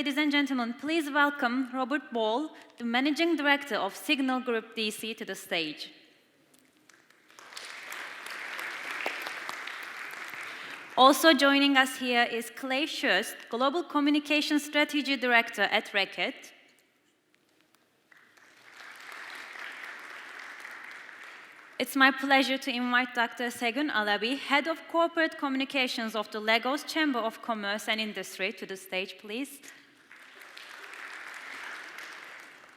ladies and gentlemen, please welcome Robert Bole, the Managing Director of Signal Group DC, to the stage. Also joining us here is Schouest, Global Communication Strategy Director at Reckitt. It's my pleasure to invite Dr. Segun Alabi, Head of Corporate Communications of the Lagos Chamber of Commerce and Industry, to the stage, please.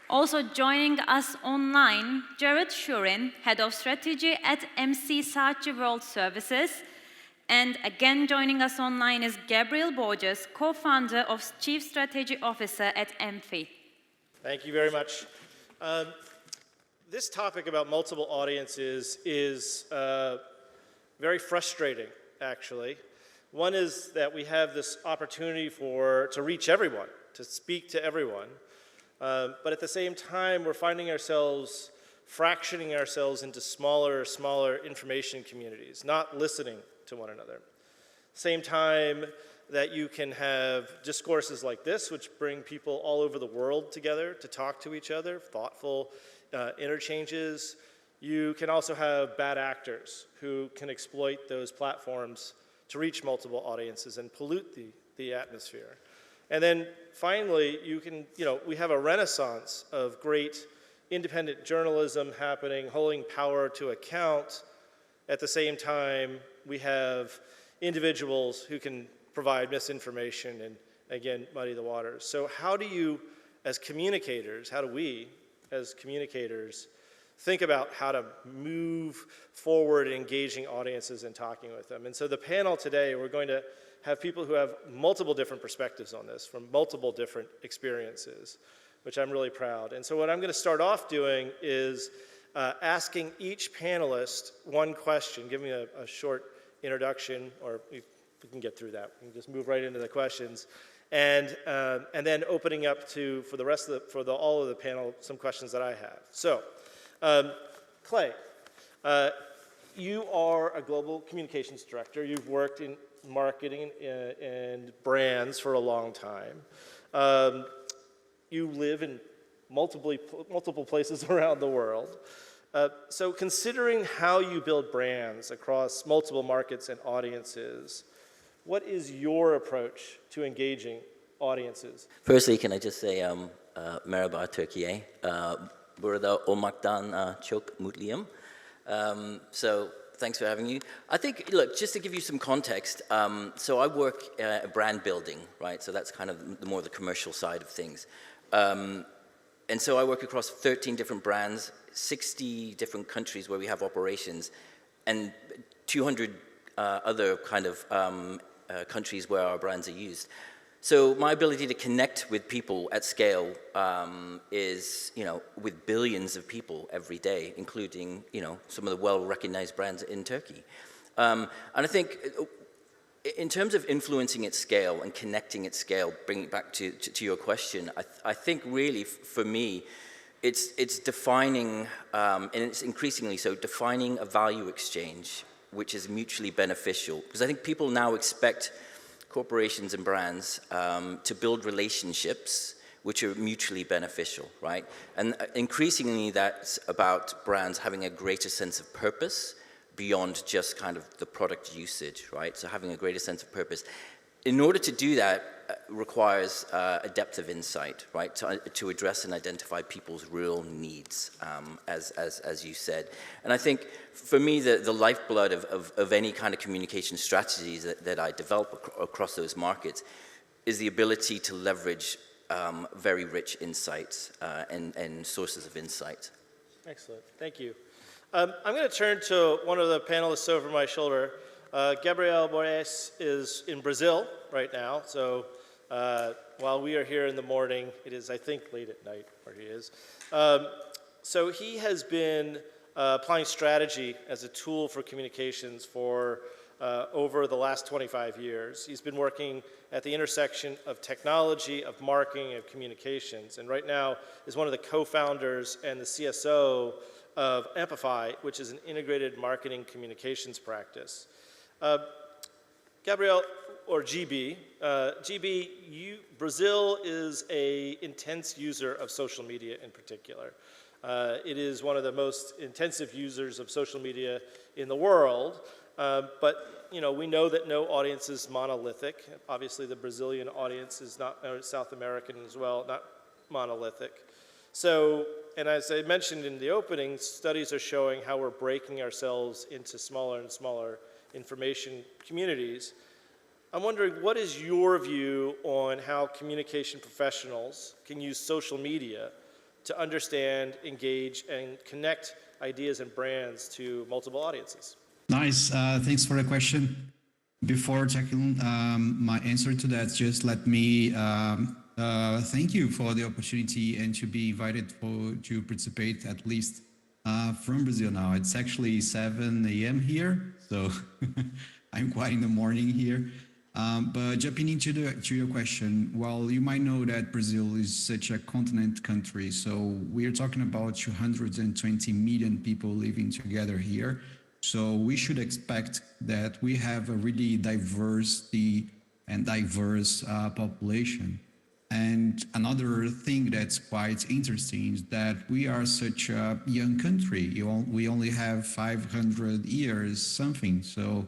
Also joining us online, Shurin, Head of Strategy at MC Saatchi World Services. And again joining us online is Gabriel Borges, co-founder of Chief Strategy Officer at MFI. Thank you very much. This topic about multiple audiences is very frustrating, actually. One is that we have this opportunity to reach everyone, to speak to everyone. But at the same time, we're finding ourselves fractioning ourselves into smaller information communities, not listening to one another. Same time that you can have discourses like this, which bring people all over the world together to talk to each other, thoughtful interchanges. You can also have bad actors who can exploit those platforms to reach multiple audiences and pollute the atmosphere. And then finally, we have a renaissance of great independent journalism happening, holding power to account. At the same time, we have individuals who can provide misinformation and, again, muddy the waters. So how do we, as communicators, think about how to move forward engaging audiences and talking with them? And so the panel today, we're going to have people who have multiple different perspectives on this from multiple different experiences, which I'm really proud. And so what I'm going to start off doing is asking each panelist one question, giving a short introduction, or we can get through that. We can just move right into the questions, and then opening up to all of the panel some questions that I have. So, Clay, you are a global communications director. You've worked in marketing and brands for a long time. You live in multiple places around the world. So considering how you build brands across multiple markets and audiences, what is your approach to engaging audiences? Firstly, can I just say, merhaba Türkiye. Burada olmaktan çok mutluyum. So thanks for having me. I think, look, just to give you some context, so I work brand building, right? So that's kind of more the commercial side of things. And so I work across 13 different brands, 60 different countries where we have operations, and 200 other kind of countries where our brands are used. So my ability to connect with people at scale is, with billions of people every day, including, some of the well-recognized brands in Turkey. And I think in terms of influencing at scale and connecting at scale, bringing it back to your question, I think really for me, it's defining, and it's increasingly so, defining a value exchange which is mutually beneficial. Because I think people now expect corporations and brands to build relationships which are mutually beneficial, right? And increasingly that's about brands having a greater sense of purpose beyond just kind of the product usage, right? So having a greater sense of purpose. In order to do that requires a depth of insight, right? To address and identify people's real needs, as you said. And I think for me, the lifeblood of any kind of communication strategies that I develop across those markets is the ability to leverage very rich insights and sources of insight. Excellent, thank you. I'm going to turn to one of the panelists over my shoulder. Gabriel Borges is in Brazil right now, so while we are here in the morning, it is, I think, late at night where he is. So he has been applying strategy as a tool for communications for over the last 25 years. He's been working at the intersection of technology, of marketing, of communications, and right now is one of the co-founders and the CSO of Amplify, which is an integrated marketing communications practice. Gabriel, or GB. GB, Brazil is an intense user of social media in particular. It is one of the most intensive users of social media in the world, but we know that no audience is monolithic. Obviously, the Brazilian audience is not, or South American as well, not monolithic. So, and as I mentioned in the opening, studies are showing how we're breaking ourselves into smaller and smaller information communities. I'm wondering, what is your view on how communication professionals can use social media to understand, engage, and connect ideas and brands to multiple audiences? Nice. Thanks for the question. Before tackling my answer to that, just let me thank you for the opportunity and to be invited to participate at least from Brazil now. It's actually 7 a.m. here, so I'm quite in the morning here. But jumping into your question, well, you might know that Brazil is such a continent country, so we are talking about 220 million people living together here. So we should expect that we have a really diverse population. And another thing that's quite interesting is that we are such a young country. We only have 500 years something. So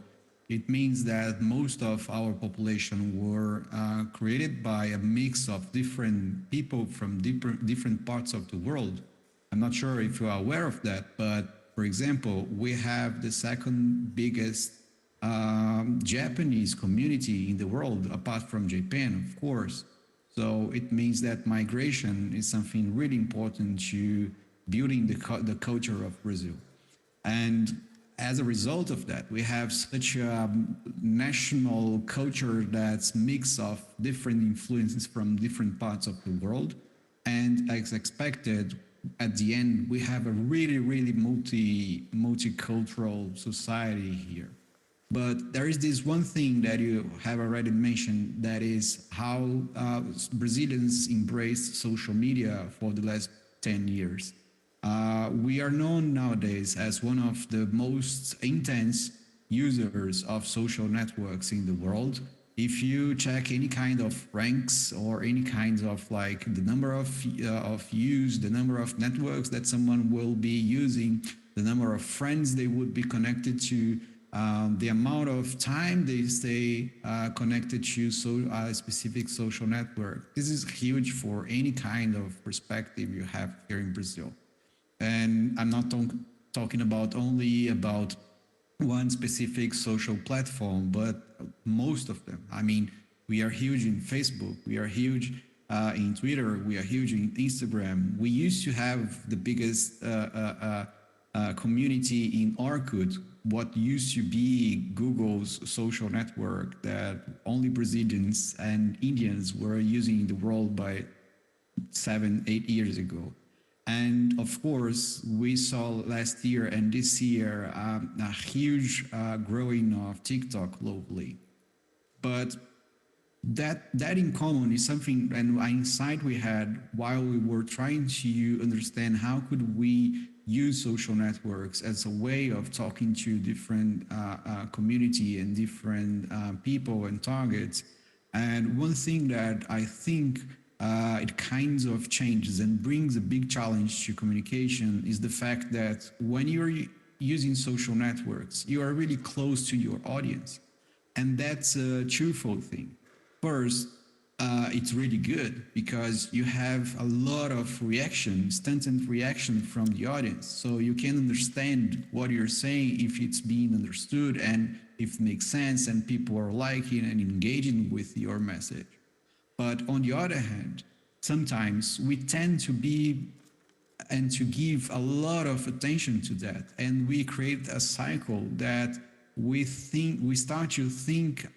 it means that most of our population were created by a mix of different people from different parts of the world. I'm not sure if you are aware of that, but for example, we have the second biggest Japanese community in the world, apart from Japan, of course. So it means that migration is something really important to building the culture of Brazil. And as a result of that, we have such a national culture that's a mix of different influences from different parts of the world. And as expected, at the end, we have a really, really multicultural society here. But there is this one thing that you have already mentioned, that is how Brazilians embrace social media for the last 10 years. We are known nowadays as one of the most intense users of social networks in the world. If you check any kind of ranks or any kinds of like the number of use, the number of networks that someone will be using, the number of friends they would be connected to, the amount of time they stay connected to a specific social network. This is huge for any kind of perspective you have here in Brazil. And I'm not talking about only about one specific social platform, but most of them. I mean, we are huge in Facebook, we are huge in Twitter, we are huge in Instagram. We used to have the biggest community in Orkut, what used to be Google's social network that only Brazilians and Indians were using in the world by 7-8 years ago. And of course, we saw last year and this year a huge growing of TikTok globally. But that in common is something, and an insight we had while we were trying to understand how could we use social networks as a way of talking to different community and different people and targets. And one thing that I think it kinds of changes and brings a big challenge to communication is the fact that when you're using social networks, you are really close to your audience. And that's a twofold thing. First, it's really good because you have a lot of reaction, instant reaction from the audience. So you can understand what you're saying, if it's being understood and if it makes sense and people are liking and engaging with your message. But on the other hand, sometimes we tend to be and to give a lot of attention to that. And we create a cycle that we start to think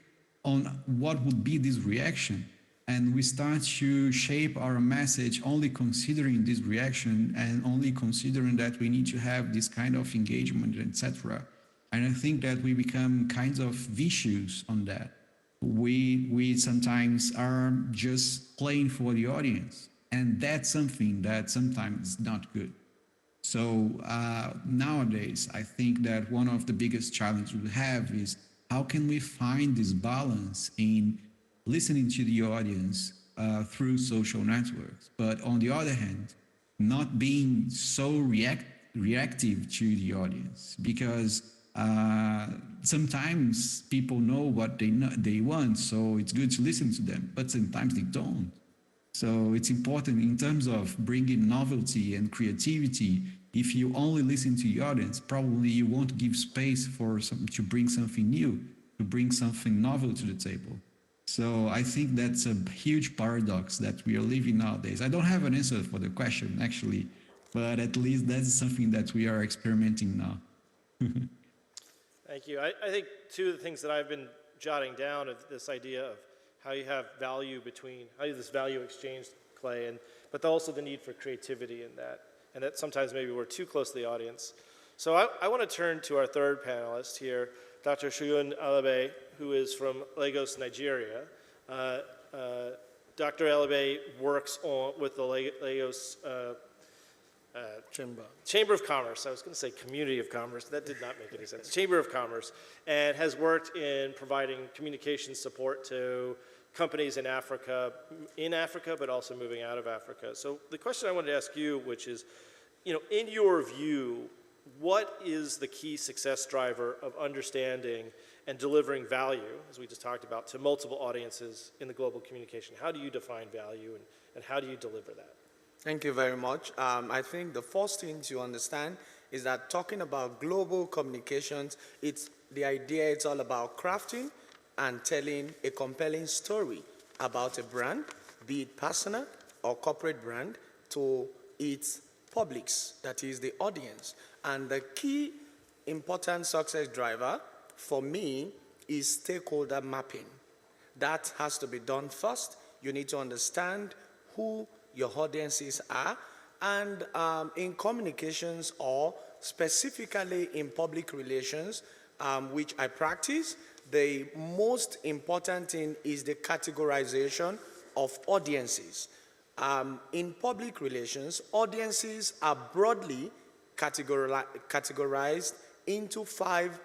on what would be this reaction. And we start to shape our message only considering this reaction and only considering that we need to have this kind of engagement, etc. And I think that we become kinds of vicious on that. We sometimes are just playing for the audience, and that's something that sometimes is not good. So nowadays, I think that one of the biggest challenges we have is how can we find this balance in listening to the audience through social networks, but on the other hand, not being so reactive to the audience, because sometimes people know what they want, so it's good to listen to them, but sometimes they don't. So it's important in terms of bringing novelty and creativity. If you only listen to the audience, probably you won't give space for to bring something new, to bring something novel to the table. So I think that's a huge paradox that we are living nowadays. I don't have an answer for the question, actually, but at least that's something that we are experimenting now. Thank you. I think two of the things that I've been jotting down of this idea of how you have value between, how you have this value exchange, Clay, but also the need for creativity in that, and that sometimes maybe we're too close to the audience. So I want to turn to our third panelist here, Dr. Segun Alabi, who is from Lagos, Nigeria. Dr. Alabi works with the Lagos Chamber of Commerce. I was going to say Community of Commerce. That did not make any sense. Chamber of Commerce, and has worked in providing communication support to companies in Africa, but also moving out of Africa. So the question I wanted to ask you, which is, in your view, what is the key success driver of understanding and delivering value, as we just talked about, to multiple audiences in the global communication? How do you define value, and how do you deliver that? Thank you very much. I think the first thing to understand is that talking about global communications, it's all about crafting and telling a compelling story about a brand, be it personal or corporate brand, to its publics, that is the audience. And the key important success driver for me is stakeholder mapping. That has to be done first. You need to understand who your audiences are, and in communications, or specifically in public relations, which I practice, the most important thing is the categorization of audiences. In public relations, audiences are broadly categorized into 5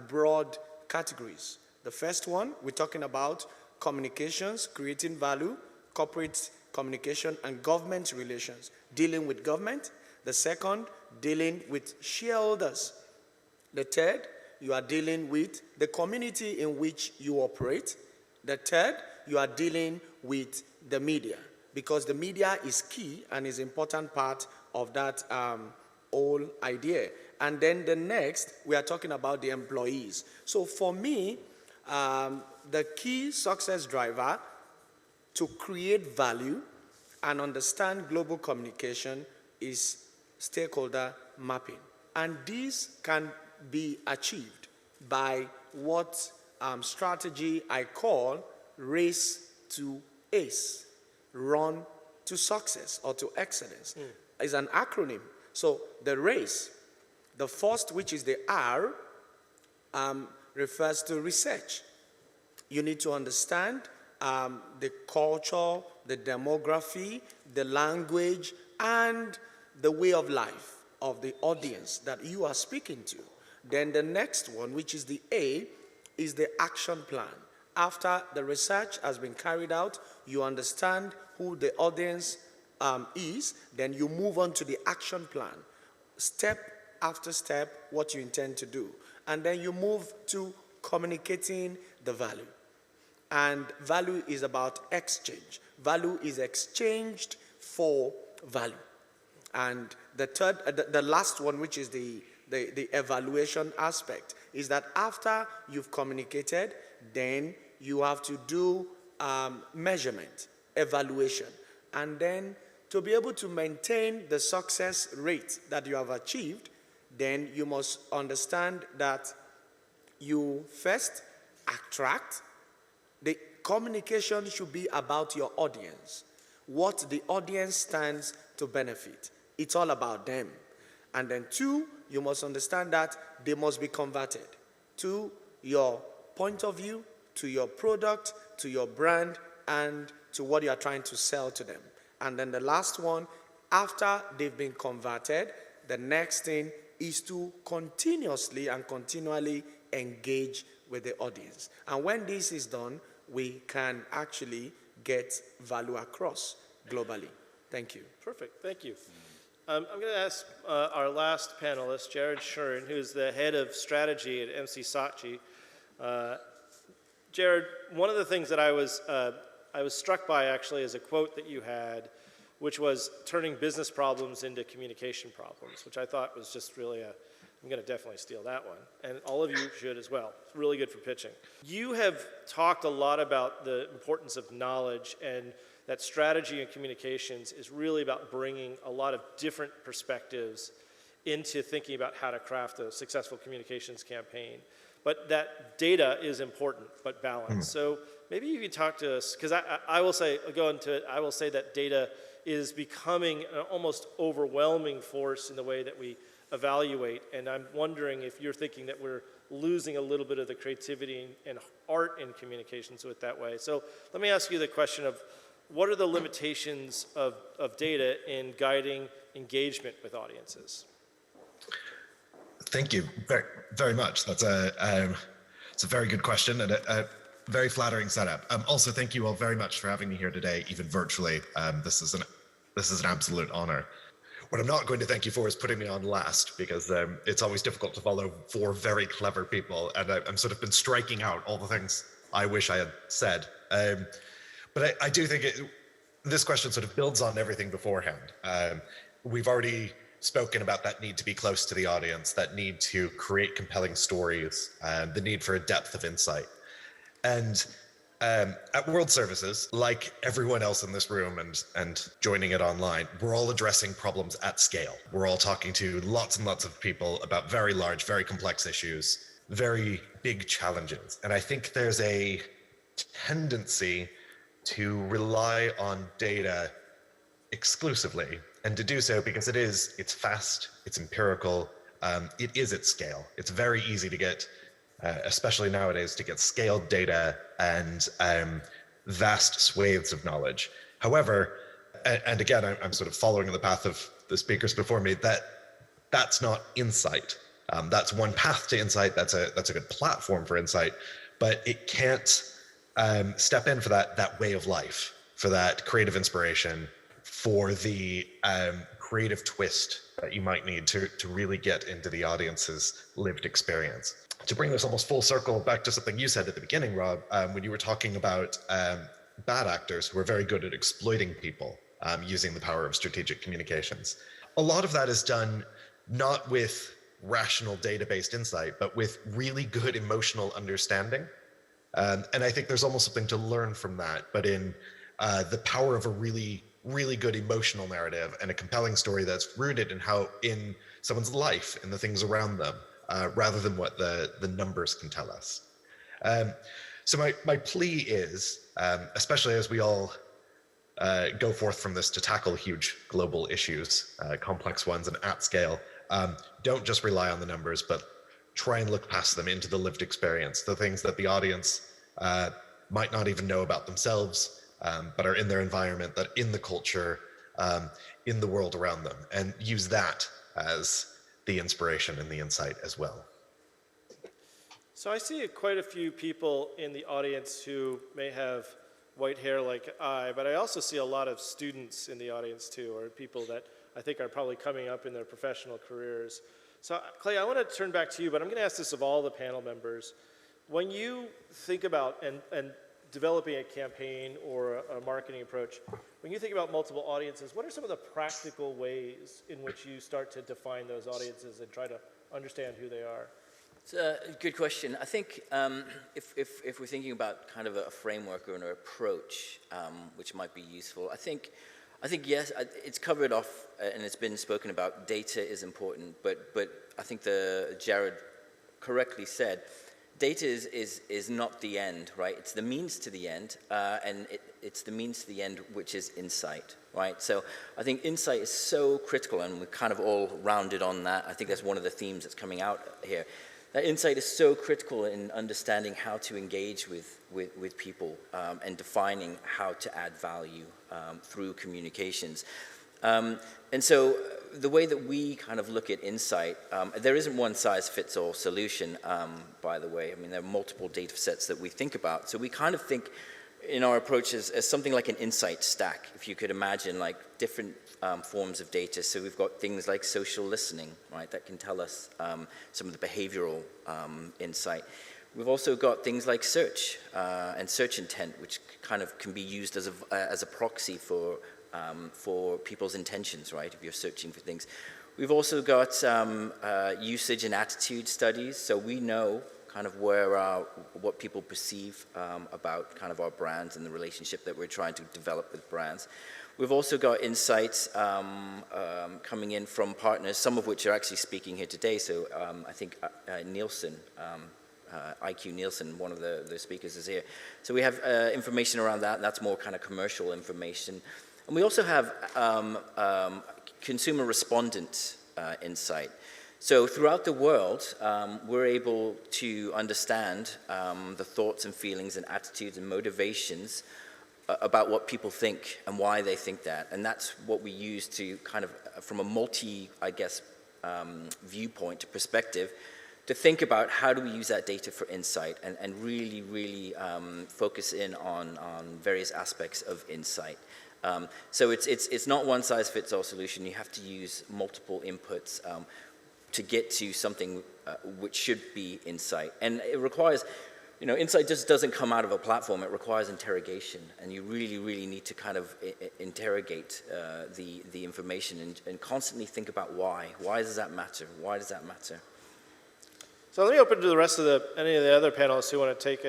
broad categories. The first one, we're talking about communications, creating value, corporate communication, and government relations, dealing with government. The second, dealing with shareholders. The third, you are dealing with the community in which you operate. The third, you are dealing with the media, because the media is key and is an important part of that whole idea. And then the next, we are talking about the employees. So for me, the key success driver to create value and understand global communication is stakeholder mapping. And this can be achieved by what strategy I call race to ace, run to success or to excellence. It's an acronym. So the race, the first, which is the R, refers to research. You need to understand the culture, the demography, the language, and the way of life of the audience that you are speaking to. Then the next one, which is the A, is the action plan. After the research has been carried out, you understand who the audience is, then you move on to the action plan. Step after step, what you intend to do. And then you move to communicating the value. And value is about exchange. Value is exchanged for value. And the third, the last one, which is the evaluation aspect, is that after you've communicated, then you have to do measurement, evaluation. And then to be able to maintain the success rate that you have achieved, then you must understand that you first attract. The communication should be about your audience, what the audience stands to benefit. It's all about them. And then 2, you must understand that they must be converted to your point of view, to your product, to your brand, and to what you are trying to sell to them. And then the last one, after they've been converted, the next thing is to continuously and continually engage with the audience. And when this is done, we can actually get value across globally. Thank you. Perfect, thank you. I'm going to ask our last panelist, Shurin, who's the head of strategy at MC Saatchi. Jared, one of the things that I was struck by actually is a quote that you had, which was turning business problems into communication problems, which I thought was just really I'm going to definitely steal that one. And all of you should as well. It's really good for pitching. You have talked a lot about the importance of knowledge, and that strategy and communications is really about bringing a lot of different perspectives into thinking about how to craft a successful communications campaign. But that data is important, but balanced. So maybe you could talk to us, because I will say, go into it, I will say that data is becoming an almost overwhelming force in the way that we evaluate, and I'm wondering if you're thinking that we're losing a little bit of the creativity and art in communications with that way. So let me ask you the question of, what are the limitations of data in guiding engagement with audiences? Thank you very, very much. That's it's a very good question and a very flattering setup. Also, thank you all very much for having me here today, even virtually. This is an absolute honor. What I'm not going to thank you for is putting me on last, because it's always difficult to follow four very clever people, and I'm sort of been striking out all the things I wish I had said. But I do think this question sort of builds on everything beforehand. We've already spoken about that need to be close to the audience, that need to create compelling stories, the need for a depth of insight. And at World Services, like everyone else in this room and joining it online, we're all addressing problems at scale. We're all talking to lots and lots of people about very large, very complex issues, very big challenges. And I think there's a tendency to rely on data exclusively, and to do so because it's fast, it's empirical, it is at scale. It's very easy to get, especially nowadays, to get scaled data and vast swathes of knowledge. However, and again, I'm sort of following the path of the speakers before me, that's not insight. That's one path to insight, that's a good platform for insight, but it can't step in for that way of life, for that creative inspiration, for the creative twist that you might need to really get into the audience's lived experience. To bring this almost full circle back to something you said at the beginning, Rob, when you were talking about bad actors who are very good at exploiting people using the power of strategic communications. A lot of that is done not with rational data-based insight, but with really good emotional understanding. And I think there's almost something to learn from that, but in the power of a really good emotional narrative and a compelling story that's rooted in someone's life, in the things around them, rather than what the numbers can tell us. So my plea is, especially as we all go forth from this to tackle huge global issues, complex ones and at scale, don't just rely on the numbers, but try and look past them into the lived experience, the things that the audience might not even know about themselves, but are in their environment, that in the culture, in the world around them, and use that as the inspiration and the insight as well. So I see quite a few people in the audience who may have white hair like I, but I also see a lot of students in the audience too, or people that I think are probably coming up in their professional careers. So Clay, I want to turn back to you, but I'm going to ask this of all the panel members. When you think about and developing a campaign or a marketing approach, when you think about multiple audiences, what are some of the practical ways in which you start to define those audiences and try to understand who they are? It's a good question. I think if we're thinking about kind of a framework or an approach, which might be useful, I think yes, it's covered off and it's been spoken about. Data is important, but I think Jared correctly said, data is not the end, right? It's the means to the end, and it's the means to the end, which is insight, right? So I think insight is so critical, and we're kind of all rounded on that. I think that's one of the themes that's coming out here. That insight is so critical in understanding how to engage with people and defining how to add value through communications. And so the way that we kind of look at insight, there isn't one size fits all solution, by the way. I mean, there are multiple data sets that we think about. So we kind of think in our approach as something like an insight stack, if you could imagine like different forms of data. So we've got things like social listening, right, that can tell us some of the behavioral insight. We've also got things like search and search intent, which kind of can be used as a proxy for people's intentions, right, if you're searching for things. We've also got usage and attitude studies, so we know kind of what people perceive about kind of our brands and the relationship that we're trying to develop with brands. We've also got insights coming in from partners, some of which are actually speaking here today. So I think Nielsen, IQ Nielsen, one of the speakers is here. So we have information around that, and that's more kind of commercial information. And we also have consumer respondent insight. So throughout the world, we're able to understand the thoughts and feelings and attitudes and motivations about what people think and why they think that. And that's what we use to kind of, from a viewpoint perspective, to think about how do we use that data for insight and really, really focus in on various aspects of insight. So it's not one size fits all solution. You have to use multiple inputs to get to something which should be insight. And it requires, insight just doesn't come out of a platform. It requires interrogation. And you really, really need to kind of interrogate the information and constantly think about why. Why does that matter? Why does that matter? So let me open to the rest of any of the other panelists who want to take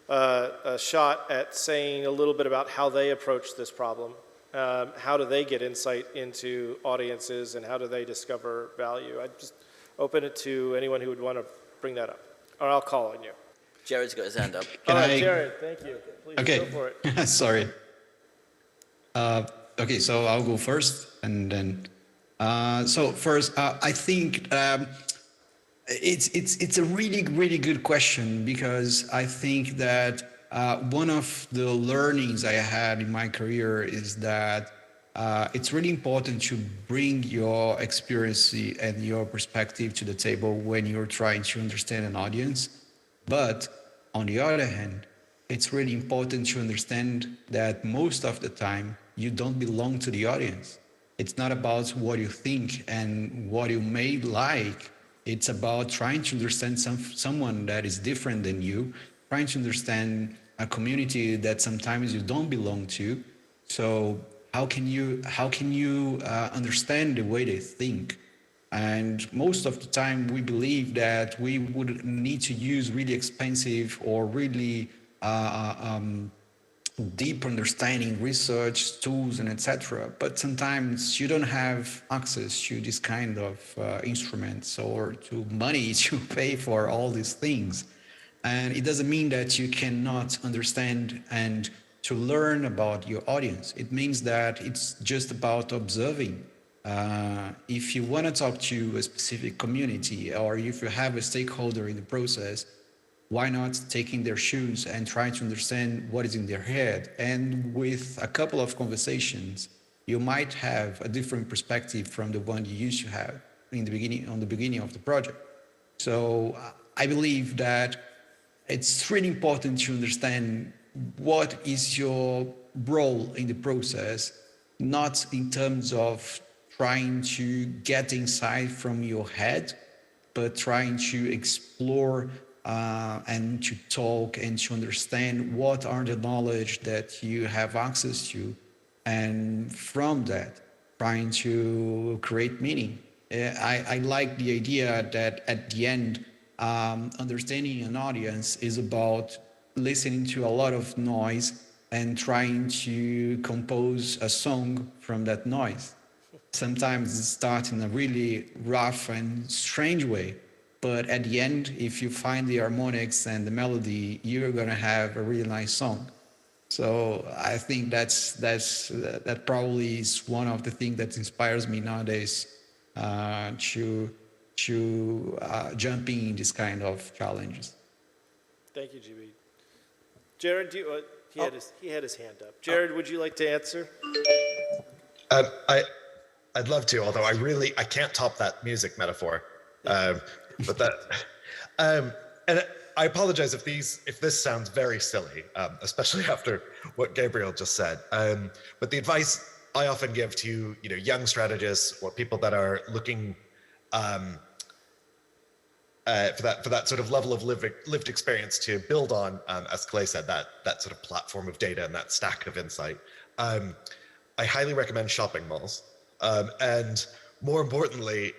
a shot at saying a little bit about how they approach this problem. How do they get insight into audiences and how do they discover value? I'd just open it to anyone who would want to bring that up. Or I'll call on you. Jared's got his hand up. Jared, thank you. Please go for it. Sorry. Okay, so I'll go first and then. So first, I think it's a really, really good question because I think that one of the learnings I had in my career is that it's really important to bring your experience and your perspective to the table when you're trying to understand an audience. But on the other hand, it's really important to understand that most of the time you don't belong to the audience. It's not about what you think and what you may like. It's about trying to understand someone that is different than you, trying to understand a community that sometimes you don't belong to. So how can you understand the way they think? And most of the time we believe that we would need to use really expensive or really deep understanding research tools and etc. But sometimes you don't have access to this kind of instruments or to money to pay for all these things. And it doesn't mean that you cannot understand and to learn about your audience. It means that it's just about observing. If you want to talk to a specific community or if you have a stakeholder in the process, why not taking their shoes and try to understand what is in their head? And with a couple of conversations, you might have a different perspective from the one you used to have on the beginning of the project. So I believe that it's really important to understand what is your role in the process, not in terms of trying to get insight from your head, but trying to explore and to talk and to understand what are the knowledge that you have access to, and from that, trying to create meaning. I like the idea that at the end, understanding an audience is about listening to a lot of noise and trying to compose a song from that noise. Sometimes it starts in a really rough and strange way, but at the end, if you find the harmonics and the melody, you're going to have a really nice song. So I think that probably is one of the things that inspires me nowadays to jumping in this kind of challenges. Thank you, GB. Jared, he had his hand up. Jared, would you like to answer? I'd love to, although I can't top that music metaphor. But that, and I apologize if this sounds very silly, especially after what Gabriel just said. But the advice I often give to young strategists or people that are looking for that sort of level of lived experience to build on, as Clay said, that sort of platform of data and that stack of insight. I highly recommend shopping malls, and more importantly,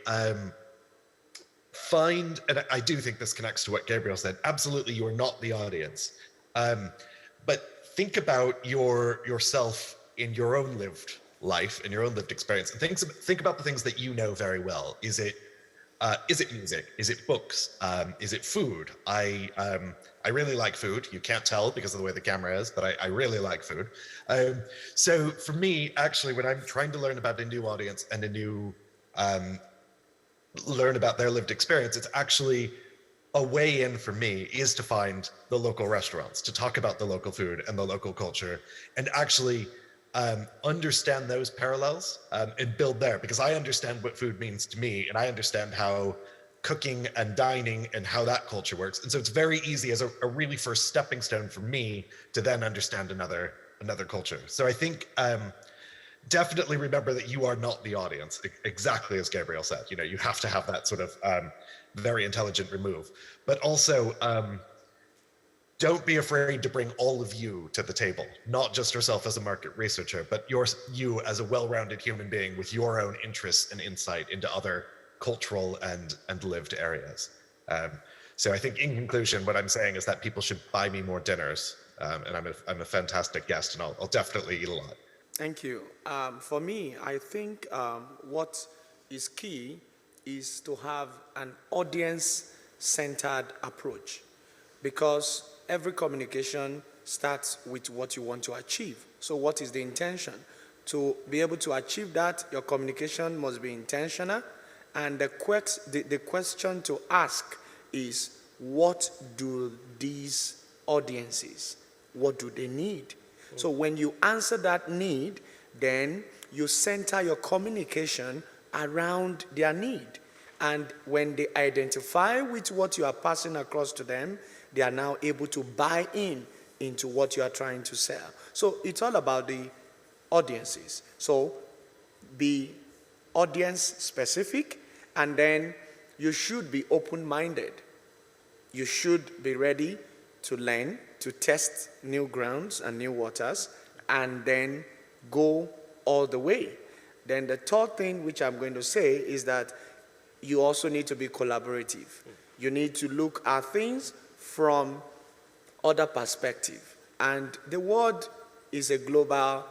find, and I do think this connects to what Gabriel said, absolutely you're not the audience, but think about yourself in your own lived life, in your own lived experience, and think about the things that you know very well. Is it music? Is it books? Is it food? I really like food. You can't tell because of the way the camera is, but I really like food. So for me, actually, when I'm trying to learn about a new audience and learn about their lived experience, it's actually a way in for me is to find the local restaurants, to talk about the local food and the local culture, and actually understand those parallels and build there, because I understand what food means to me, and I understand how cooking and dining and how that culture works. And so it's very easy as a really first stepping stone for me to then understand another culture. So I think definitely remember that you are not the audience, exactly as Gabriel said. You have to have that sort of very intelligent remove, but also don't be afraid to bring all of you to the table, not just yourself as a market researcher, but you as a well-rounded human being with your own interests and insight into other cultural and lived areas. So I think in conclusion, what I'm saying is that people should buy me more dinners, and I'm a fantastic guest, and I'll definitely eat a lot. Thank you. For me, I think what is key is to have an audience-centered approach, because every communication starts with what you want to achieve. So what is the intention? To be able to achieve that, your communication must be intentional. And the question to ask is, what do these audiences, what do they need? So when you answer that need, then you center your communication around their need. And when they identify with what you are passing across to them, they are now able to buy into what you are trying to sell. So it's all about the audiences. So be audience specific, and then you should be open-minded. You should be ready to learn, to test new grounds and new waters, and then go all the way. Then the third thing which I'm going to say is that you also need to be collaborative. You need to look at things from other perspective. And the world is a global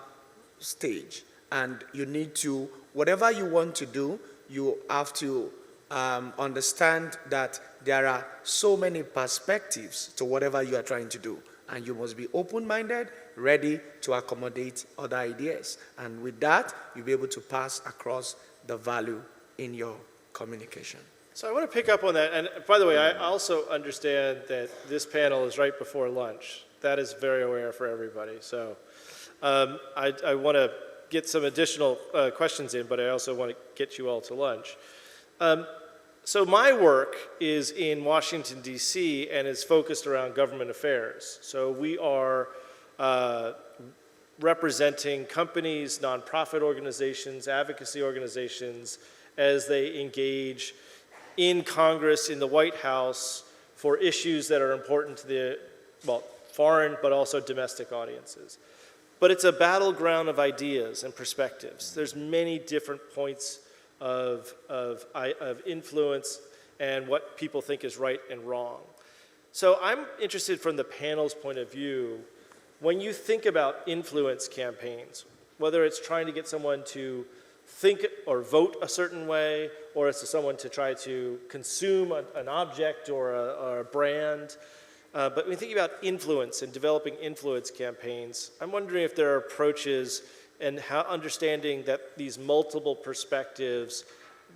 stage, and you need to, whatever you want to do, you have to understand that there are so many perspectives to whatever you are trying to do, and you must be open-minded, ready to accommodate other ideas. And with that, you'll be able to pass across the value in your communication. So I want to pick up on that. And by the way, I also understand that this panel is right before lunch. That is very aware for everybody. So I want to get some additional questions in, but I also want to get you all to lunch. So my work is in Washington, D.C., and is focused around government affairs. So we are representing companies, nonprofit organizations, advocacy organizations, as they engage in Congress, in the White House, for issues that are important to the, foreign but also domestic audiences. But it's a battleground of ideas and perspectives. There's many different points of influence and what people think is right and wrong. So I'm interested from the panel's point of view, when you think about influence campaigns, whether it's trying to get someone to think or vote a certain way, or it's someone to try to consume an object or a brand. But when you think about influence and developing influence campaigns, I'm wondering if there are approaches and how understanding that these multiple perspectives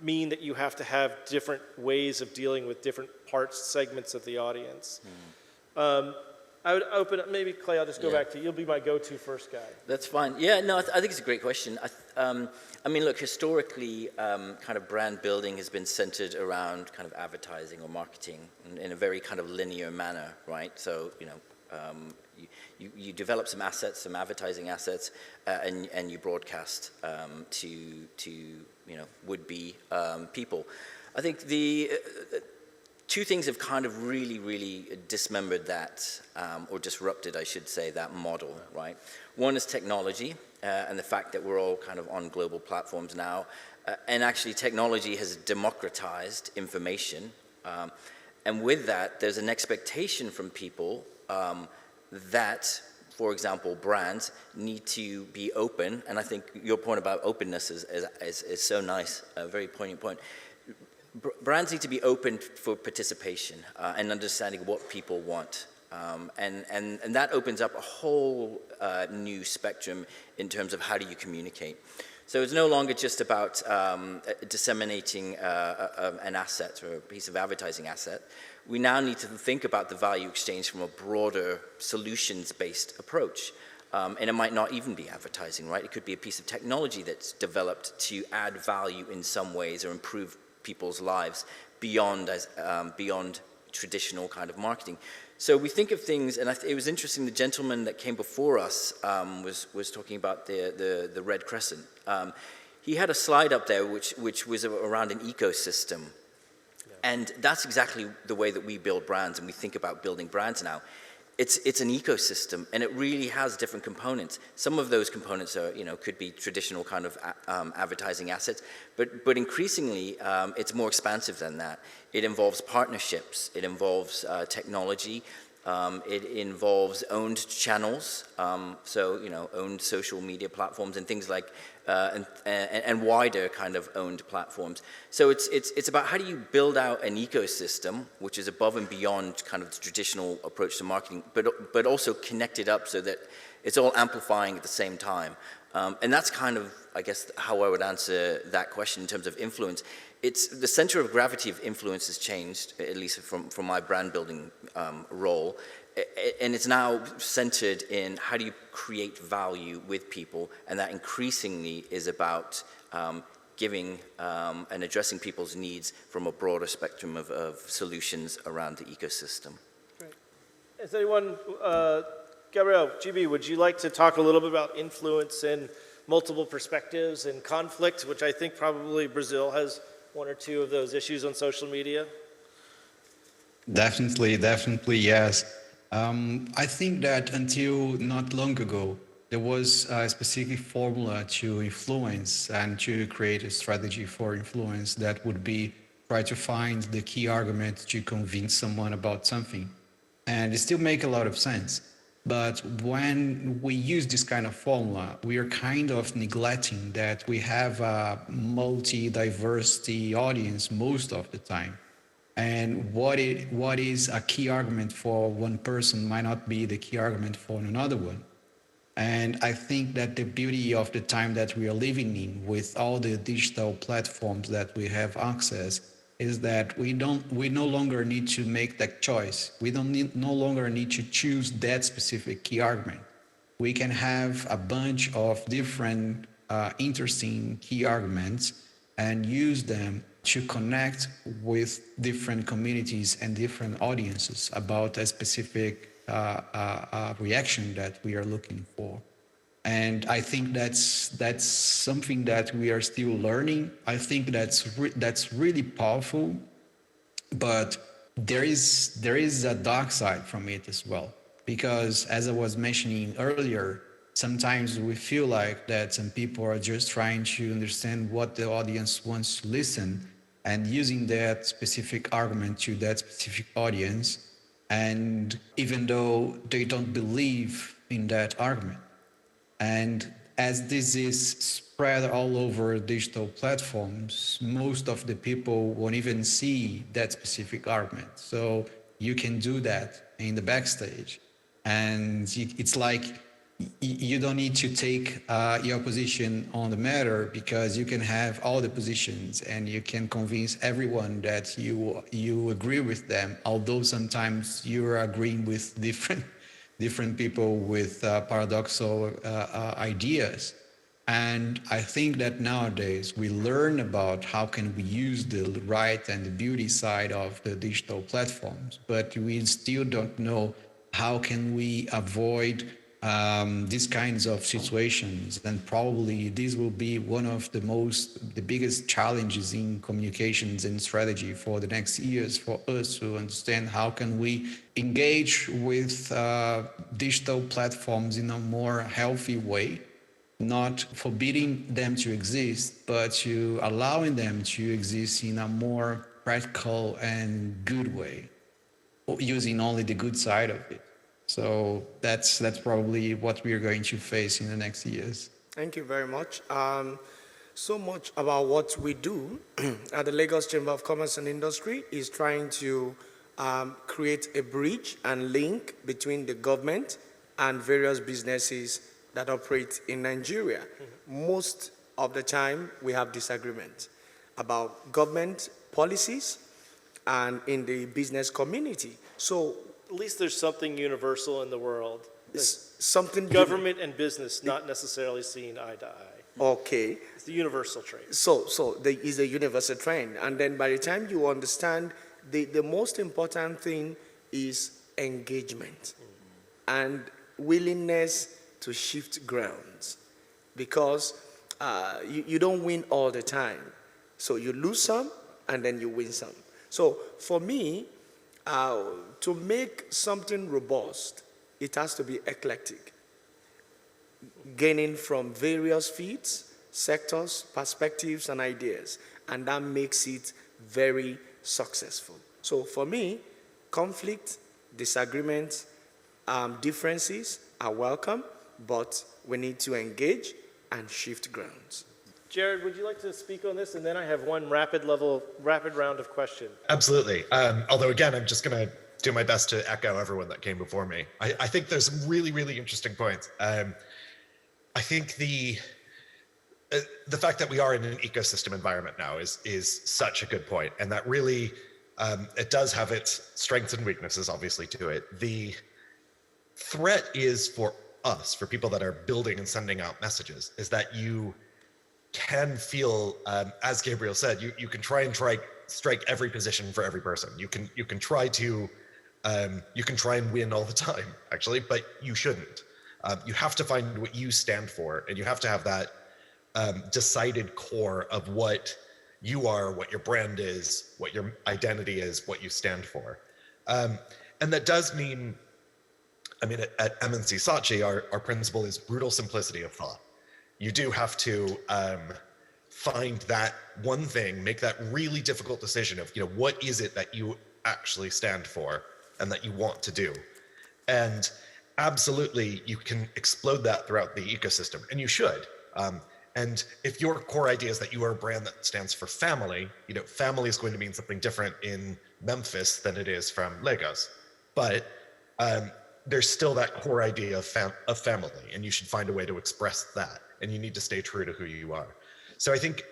mean that you have to have different ways of dealing with different segments of the audience. I would open up, maybe Clay, I'll just go back to you. You'll be my go-to first guy. That's fine. Yeah, no, I think it's a great question. I mean, look, historically, kind of brand building has been centered around kind of advertising or marketing in a very kind of linear manner, right? So, you know, you develop some assets, some advertising assets, and you broadcast to you know, would-be people. I think the two things have kind of really dismembered that, or disrupted, I should say, that model, right? One is technology, and the fact that we're all kind of on global platforms now, and actually technology has democratized information, and with that, there's an expectation from people that, for example, brands need to be open, and I think your point about openness is so nice, a very poignant point. Brands need to be open for participation and understanding what people want. And that opens up a whole new spectrum in terms of how do you communicate. So it's no longer just about disseminating an asset or a piece of advertising asset. We now need to think about the value exchange from a broader solutions-based approach. And it might not even be advertising, right? It could be a piece of technology that's developed to add value in some ways or improve people's lives beyond traditional kind of marketing. So we think of things, and it was interesting, the gentleman that came before us was talking about the Red Crescent. He had a slide up there which was around an ecosystem. Yeah. And that's exactly the way that we build brands, and we think about building brands now. It's an ecosystem, and it really has different components. Some of those components are, you know, could be traditional kind of advertising assets, but increasingly it's more expansive than that. It involves partnerships, it involves technology, it involves owned channels, so, you know, owned social media platforms and things like, and wider kind of owned platforms. So it's about how do you build out an ecosystem which is above and beyond kind of the traditional approach to marketing, but also connect it up so that it's all amplifying at the same time. And that's kind of, I guess, how I would answer that question in terms of influence. It's the center of gravity of influence has changed, at least from my brand building role, and it's now centered in how do you create value with people, and that increasingly is about giving and addressing people's needs from a broader spectrum of solutions around the ecosystem. Great. Is anyone, Gabriel, GB, would you like to talk a little bit about influence and multiple perspectives and conflict, which I think probably Brazil has one or two of those issues on social media? Definitely, yes. I think that until not long ago, there was a specific formula to influence and to create a strategy for influence that would be try to find the key argument to convince someone about something. And it still makes a lot of sense. But when we use this kind of formula, we are kind of neglecting that we have a multi-diversity audience most of the time. And what is a key argument for one person might not be the key argument for another one. And I think that the beauty of the time that we are living in with all the digital platforms that we have access is that we no longer need to make that choice. We no longer need to choose that specific key argument. We can have a bunch of different interesting key arguments and use them to connect with different communities and different audiences about a specific reaction that we are looking for. And I think that's something that we are still learning. I think that's really powerful, but there is a dark side from it as well. Because as I was mentioning earlier, sometimes we feel like that some people are just trying to understand what the audience wants to listen and using that specific argument to that specific audience, and even though they don't believe in that argument. And as this is spread all over digital platforms, most of the people won't even see that specific argument. So you can do that in the backstage. And it's like you don't need to take your position on the matter, because you can have all the positions and you can convince everyone that you agree with them, although sometimes you're agreeing with different people with paradoxical ideas. And I think that nowadays we learn about how can we use the right and the beauty side of the digital platforms, but we still don't know how can we avoid these kinds of situations. And probably this will be one of the biggest challenges in communications and strategy for the next years for us to understand how can we engage with digital platforms in a more healthy way, not forbidding them to exist, but to allowing them to exist in a more practical and good way, using only the good side of it. So that's probably what we are going to face in the next years. Thank you very much. So much about what we do at the Lagos Chamber of Commerce and Industry is trying to create a bridge and link between the government and various businesses that operate in Nigeria. Most of the time, we have disagreement about government policies and in the business community. So At least there's something universal in the world. it's something Government and business not necessarily seeing eye to eye. Okay. It's the universal trait. So there is a universal trend. And then by the time you understand, the most important thing is engagement and willingness to shift grounds, because you don't win all the time. So you lose some and then you win some. So for me, to make something robust, it has to be eclectic, gaining from various fields, sectors, perspectives, and ideas, and that makes it very successful. So for me, conflict, disagreements, differences are welcome, but we need to engage and shift grounds. Jared, would you like to speak on this? And then I have one rapid round of questions. Absolutely. Although again, I'm just going to do my best to echo everyone that came before me. I think there's some really, really interesting points. I think the fact that we are in an ecosystem environment now is such a good point, and that really it does have its strengths and weaknesses, obviously, to it. The threat is for us, for people that are building and sending out messages, is that you can feel, as Gabriel said, you can try and strike every position for every person. You can try and win all the time, actually, but you shouldn't. You have to find what you stand for, and you have to have that decided core of what you are, what your brand is, what your identity is, what you stand for. And that does mean, at MNC Saatchi, our principle is brutal simplicity of thought. You do have to find that one thing, make that really difficult decision of, what is it that you actually stand for and that you want to do? And absolutely, you can explode that throughout the ecosystem, and you should. And if your core idea is that you are a brand that stands for family, family is going to mean something different in Memphis than it is from Lagos. But there's still that core idea of family, and you should find a way to express that, and you need to stay true to who you are. So I think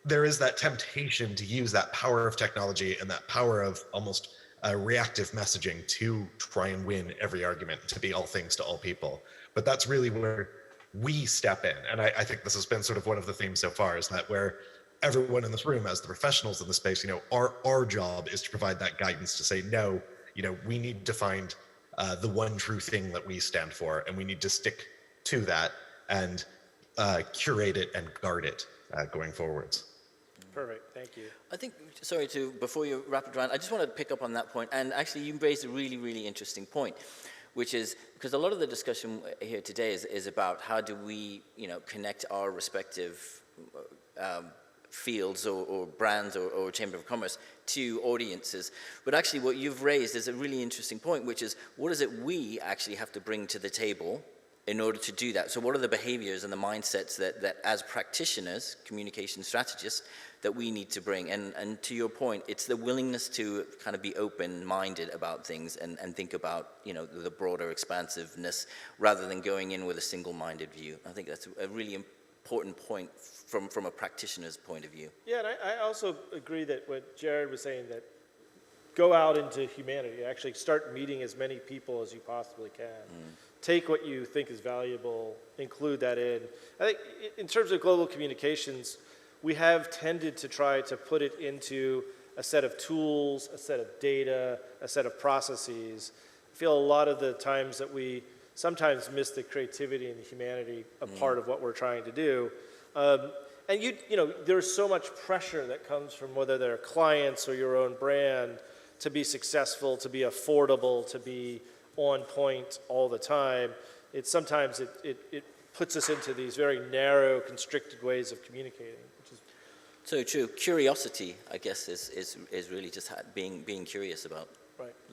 there is that temptation to use that power of technology and that power of almost reactive messaging to try and win every argument, to be all things to all people. But that's really where we step in. And I think this has been sort of one of the themes so far, is that where everyone in this room, as the professionals in the space, our job is to provide that guidance to say, no, we need to find the one true thing that we stand for, and we need to stick to that and curate it and guard it going forwards. Perfect, thank you. I think, before you wrap it around, I just want to pick up on that point. And actually, you raised a really, really interesting point, which is, because a lot of the discussion here today is about how do we, connect our respective fields or brands or Chamber of Commerce to audiences. But actually, what you've raised is a really interesting point, which is, what is it we actually have to bring to the table in order to do that? So what are the behaviors and the mindsets that as practitioners, communication strategists, that we need to bring? And to your point, it's the willingness to kind of be open-minded about things and think about, the broader expansiveness, rather than going in with a single-minded view. I think that's a really important point from a practitioner's point of view. Yeah, and I also agree that what Jared was saying, that go out into humanity, actually start meeting as many people as you possibly can. Take what you think is valuable, include that in. I think in terms of global communications, we have tended to try to put it into a set of tools, a set of data, a set of processes. I feel a lot of the times that we sometimes miss the creativity and the humanity of part of what we're trying to do. And you know, there's so much pressure that comes from whether they're clients or your own brand to be successful, to be affordable, to be on point all the time. Sometimes it puts us into these very narrow, constricted ways of communicating. Which is so true. Curiosity, I guess, is really just being curious about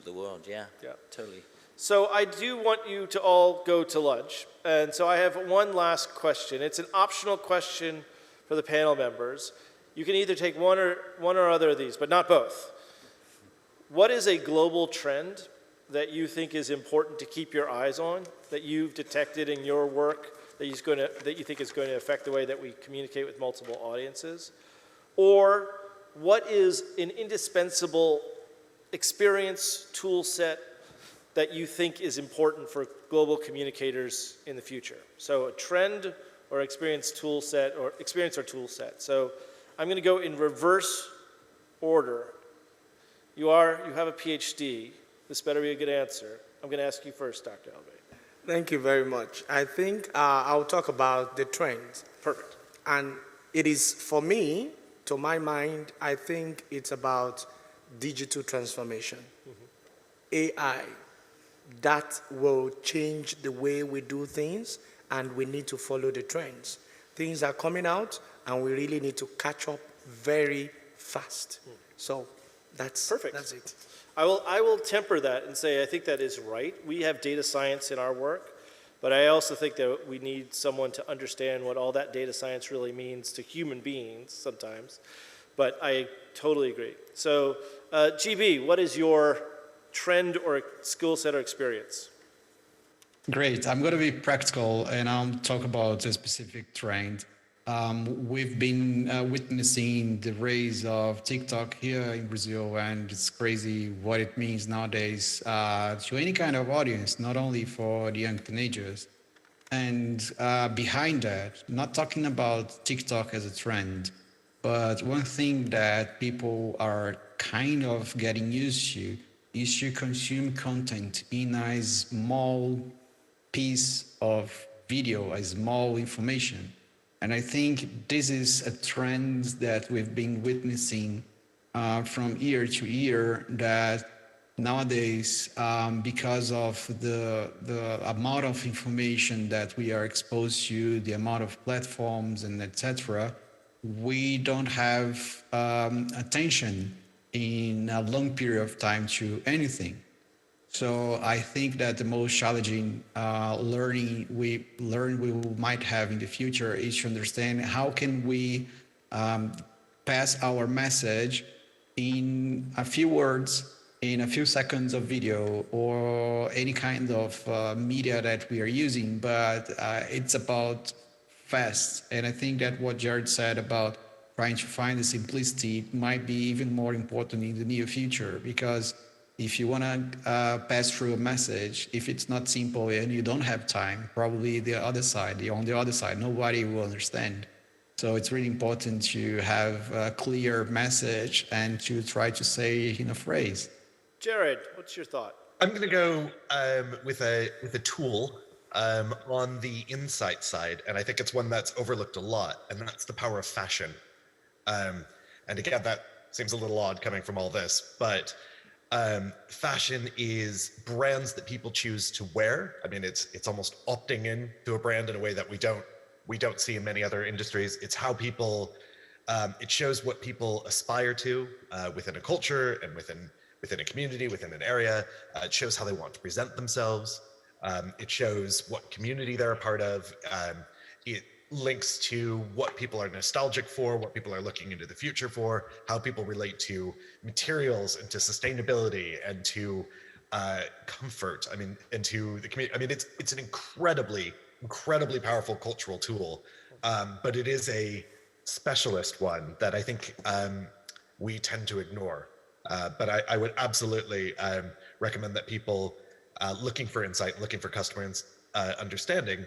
the world. Yeah, totally. So I do want you to all go to lunch. And so I have one last question. It's an optional question for the panel members. You can either take one or other of these, but not both. What is a global trend that you think is important to keep your eyes on, that you've detected in your work, that you think is going to affect the way that we communicate with multiple audiences? Or what is an indispensable experience tool set that you think is important for global communicators in the future? So a trend or experience tool set, or experience or tool set. So I'm going to go in reverse order. You have a PhD. This better be a good answer. I'm going to ask you first, Dr. Alabi. Thank you very much. I think I'll talk about the trends. Perfect. And it is, for me, to my mind, I think it's about digital transformation. AI, that will change the way we do things, and we need to follow the trends. Things are coming out, and we really need to catch up very fast. So that's perfect. That's it. I will temper that and say I think that is right. We have data science in our work, but I also think that we need someone to understand what all that data science really means to human beings sometimes. But I totally agree. So GB, what is your trend or skill set or experience? Great. I'm going to be practical and I'll talk about a specific trend. We've been witnessing the rise of TikTok here in Brazil, and it's crazy what it means nowadays to any kind of audience, not only for the young teenagers. And behind that, not talking about TikTok as a trend, but one thing that people are kind of getting used to is to consume content in a small piece of video, a small information. And I think this is a trend that we've been witnessing from year to year, that nowadays, because of the amount of information that we are exposed to, the amount of platforms and etc., we don't have attention in a long period of time to anything. So I think that the most challenging learning we might have in the future is to understand how can we pass our message in a few words, in a few seconds of video, or any kind of media that we are using, but it's about fast. And I think that what Jared said about trying to find the simplicity might be even more important in the near future, because if you want to pass through a message, if it's not simple and you don't have time, probably on the other side, nobody will understand. So it's really important to have a clear message and to try to say it in a phrase. Jared, what's your thought? I'm going to go with a tool on the insight side, and I think it's one that's overlooked a lot, and that's the power of fashion. And again, that seems a little odd coming from all this, but fashion is brands that people choose to wear. I mean, it's almost opting in to a brand in a way that we don't see in many other industries. It's how people, it shows what people aspire to within a culture and within a community, within an area. It shows how they want to present themselves. It shows what community they're a part of. It links to what people are nostalgic for, what people are looking into the future for, how people relate to materials and to sustainability and to comfort. I mean, and to the community. I mean, it's an incredibly powerful cultural tool, but it is a specialist one that I think we tend to ignore. But I would absolutely recommend that people looking for insight, looking for customer understanding,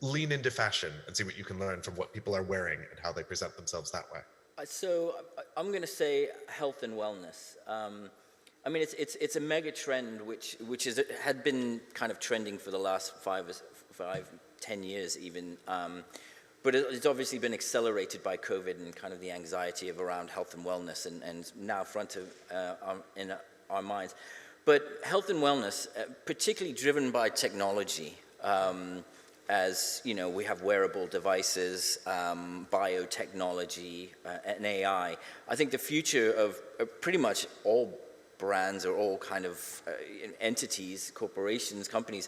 lean into fashion and see what you can learn from what people are wearing and how they present themselves that way. So I'm going to say health and wellness. I mean, it's a mega trend which had been kind of trending for the last 10 years even. But it's obviously been accelerated by COVID and kind of the anxiety around health and wellness, and now front of in our minds. But health and wellness, particularly driven by technology, as you know, we have wearable devices, biotechnology, and AI. I think the future of pretty much all brands or all kind of entities, corporations, companies,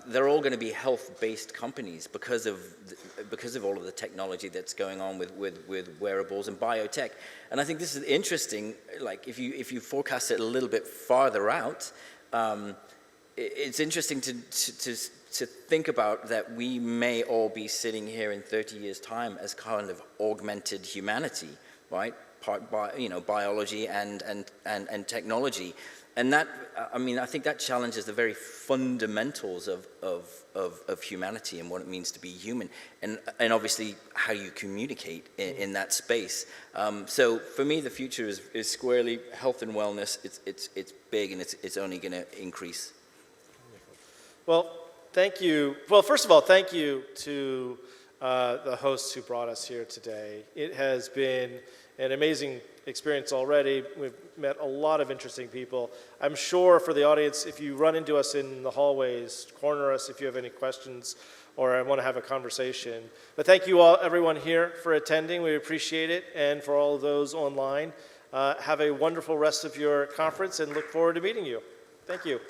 they're all going to be health-based companies because of all of the technology that's going on with wearables and biotech. And I think this is interesting. Like if you forecast it a little bit farther out, it's interesting to think about that we may all be sitting here in 30 years' time as kind of augmented humanity, right? Biology and technology. And that, I mean, I think that challenges the very fundamentals of humanity and what it means to be human, and obviously how you communicate in that space. So for me, the future is squarely health and wellness. It's big, and it's only going to increase. Well, thank you. Well, first of all, thank you to the hosts who brought us here today. It has been an amazing experience already. We've met a lot of interesting people. I'm sure for the audience, if you run into us in the hallways, corner us if you have any questions or want to have a conversation. But thank you all, everyone here, for attending. We appreciate it. And for all of those online, have a wonderful rest of your conference and look forward to meeting you. Thank you.